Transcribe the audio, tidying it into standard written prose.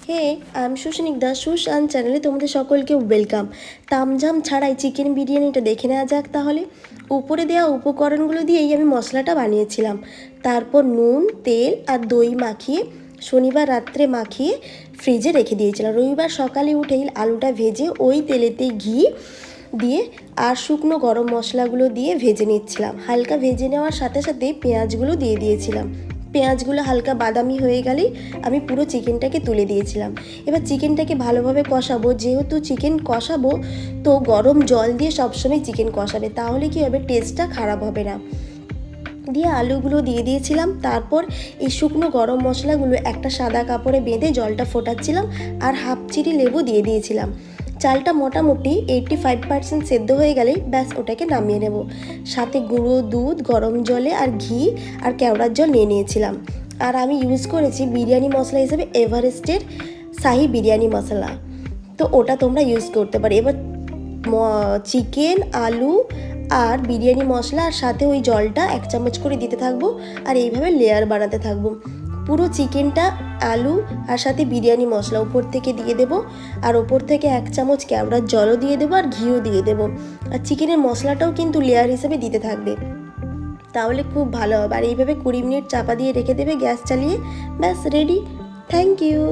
হে, আমি সুস্নিগ্ধা সুশান চ্যানেলে তোমাদের সকলকে ওয়েলকাম। তামঝাম ছাড়াই চিকেন বিরিয়ানিটা দেখে নেওয়া যাক তাহলে। উপরে দেওয়া উপকরণগুলো দিয়েই আমি মশলাটা বানিয়েছিলাম। তারপর নুন, তেল আর দই মাখিয়ে শনিবার রাত্রে মাখিয়ে ফ্রিজে রেখে দিয়েছিলাম। রবিবার সকালে উঠেই আলুটা ভেজে ওই তেলেতে ঘি দিয়ে আর শুকনো গরম মশলাগুলো দিয়ে ভেজে নিচ্ছিলাম। হালকা ভেজে নেওয়ার সাথে সাথে পেঁয়াজগুলো দিয়ে দিয়েছিলাম। পেঁয়াজগুলো হালকা বাদামি হয়ে গেলেই আমি পুরো চিকেনটাকে তুলে দিয়েছিলাম। এবার চিকেনটাকে ভালোভাবে কষাবো। যেহেতু চিকেন কষাবো তো গরম জল দিয়ে সবসময় চিকেন কষাবে, তাহলে কী হবে, টেস্টটা খারাপ হবে না। দিয়ে আলুগুলো দিয়ে দিয়েছিলাম। তারপর এই শুকনো গরম মশলাগুলো একটা সাদা কাপড়ে বেঁধে জলটা ফোটাচ্ছিলাম আর হাফ চিরি লেবু দিয়ে দিয়েছিলাম। চালটা মোটামুটি 85% সেদ্ধ হয়ে গেলেই ব্যাস ওটাকে নামিয়ে নেব। সাথে গুঁড়ো দুধ, গরম জলে আর ঘি আর কেওড়ার জল নিয়ে নিয়েছিলাম। আর আমি ইউজ করেছি বিরিয়ানি মশলা হিসেবে এভারেস্টের শাহি বিরিয়ানি মশলা, তো ওটা তোমরা ইউজ করতে পারো। এবার চিকেন, আলু আর বিরিয়ানি মশলা আর সাথে ওই জলটা 1 চামচ করে দিতে থাকবো আর এইভাবে লেয়ার বানাতে থাকবো। পুরো চিকেনটা, আলু আর সাথে বিরিয়ানি মশলা উপর থেকে দিয়ে দেবো আর ওপর থেকে 1 চামচ কেওড়ার জলও দিয়ে দেবো আর ঘিও দিয়ে দেবো। আর চিকেনের মশলাটাও কিন্তু লেয়ার হিসেবে দিতে থাকবে, তাহলে খুব ভালো হবে। আর এইভাবে 20 মিনিট চাপা দিয়ে রেখে দেবে গ্যাস চালিয়ে। ব্যাস রেডি। Thank you.